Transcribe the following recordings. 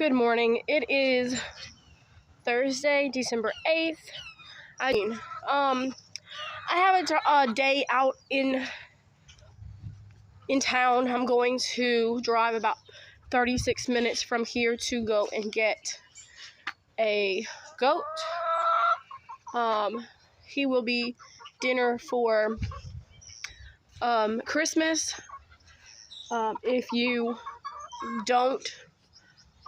Good morning. It is Thursday, December 8th. I have a day out in town. I'm going to drive about 36 minutes from here to go and get a goat. He will be dinner for Christmas. If you don't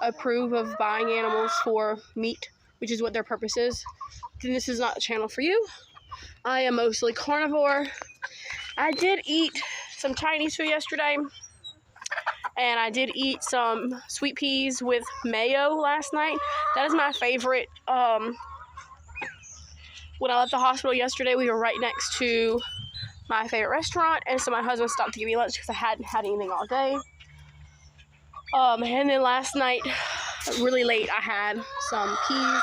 approve of buying animals for meat, which is what their purpose is, then this is not the channel for you. I am mostly carnivore. I did eat some Chinese food yesterday, and I did eat some sweet peas with mayo last night. That is my favorite. When I left the hospital yesterday, we were right next to my favorite restaurant, and so my husband stopped to give me lunch because I hadn't had anything all day. And then last night, really late, I had some peas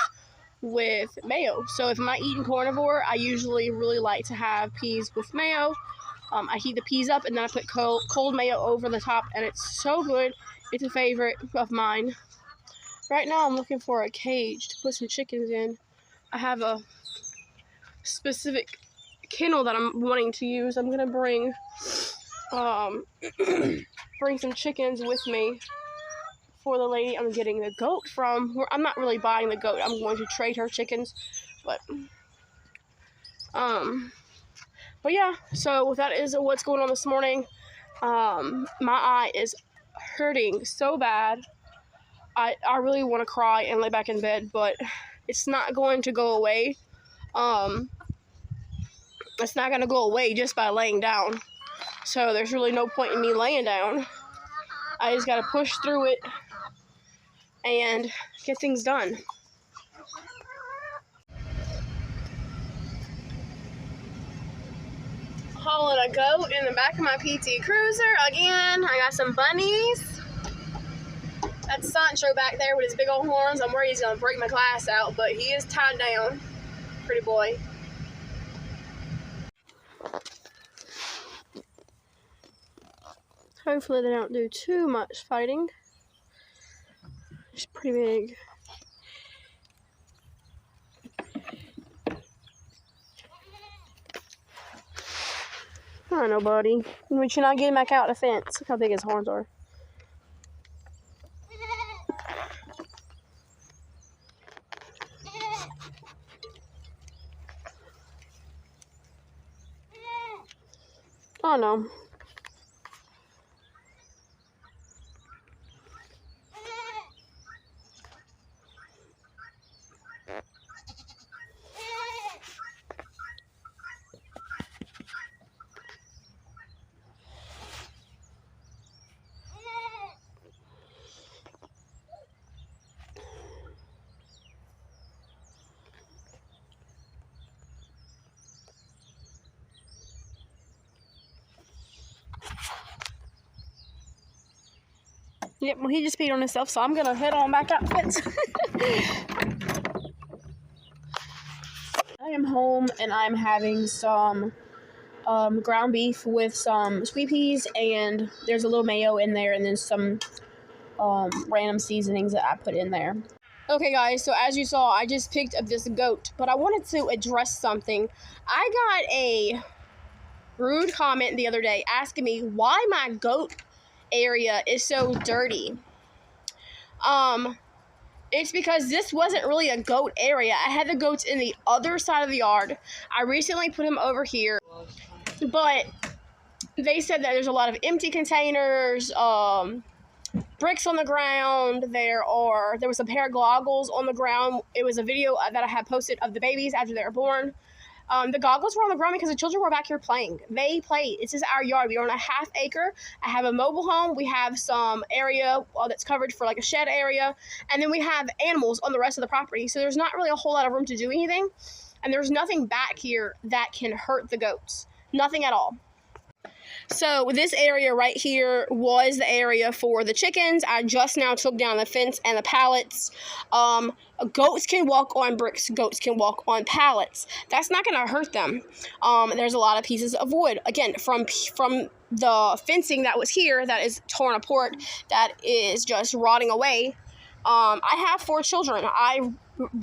with mayo. So if I'm not eating carnivore, I usually really like to have peas with mayo. I heat the peas up and then I put cold mayo over the top, and it's so good. It's a favorite of mine. Right now I'm looking for a cage to put some chickens in. I have a specific kennel that I'm wanting to use. I'm gonna bring bring some chickens with me for the lady I'm getting the goat from. I'm not really buying the goat. I'm going to trade her chickens, but yeah. So that is what's going on this morning. My eye is hurting so bad. I really want to cry and lay back in bed, but it's not going to go away. It's not going to go away just by laying down. So there's really no point in me laying down. I just got to push through it and get things done. Hauling a goat in the back of my PT Cruiser again. I got some bunnies. That's Sancho back there with his big old horns. I'm worried he's gonna break my glass out, but he is tied down. Pretty boy. Hopefully they don't do too much fighting. It's pretty big. I don't know, buddy. We should not get him back out the fence. Look how big his horns are. Oh no. Yep, well, he just peed on himself, so I'm gonna head on back out the fence. I am home and I'm having some ground beef with some sweet peas, and there's a little mayo in there, and then some random seasonings that I put in there. Okay, guys, so as you saw, I just picked up this goat, but I wanted to address something. I got a rude comment the other day asking me why my goat area is so dirty. It's because this wasn't really a goat area. I had the goats in the other side of the yard. I recently put them over here, but they said that there's a lot of empty containers, bricks on the ground. There was a pair of goggles on the ground. It was a video that I had posted of the babies after they were born. The goggles were on the ground because the children were back here playing. They played. This is our yard. We are on a half acre. I have a mobile home. We have some area that's covered for like a shed area. And then we have animals on the rest of the property. So there's not really a whole lot of room to do anything. And there's nothing back here that can hurt the goats. Nothing at all. So this area right here was the area for the chickens. I just now took down the fence and the pallets. Goats can walk on bricks. Goats can walk on pallets. That's not going to hurt them. There's a lot of pieces of wood. Again, from the fencing that was here that is torn apart, that is just rotting away. I have 4 children. I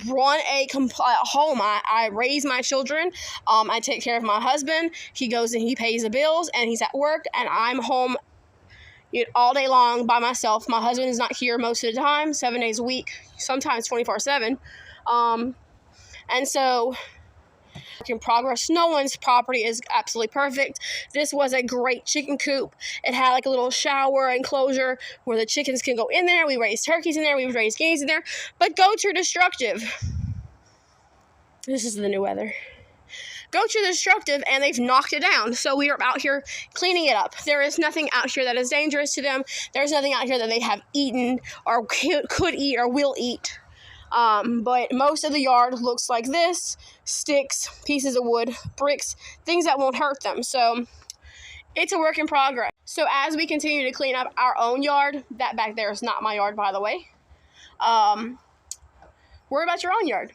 run a home. I raise my children. I take care of my husband. He goes and he pays the bills, and he's at work, and I'm home all day long by myself. My husband is not here most of the time, 7 days a week, sometimes 24/7. And so, work in progress. No one's property is absolutely perfect. This was a great chicken coop. It had like a little shower enclosure where the chickens can go in there. We raised turkeys in there. We raised guineas in there. But goats are destructive. This is the new weather. Goats are destructive, and they've knocked it down. So we are out here cleaning it up. There is nothing out here that is dangerous to them. There's nothing out here that they have eaten or could eat or will eat. But most of the yard looks like this: sticks, pieces of wood, bricks, things that won't hurt them. So it's a work in progress. So as we continue to clean up our own yard, that back there is not my yard, by the way. Worry about your own yard.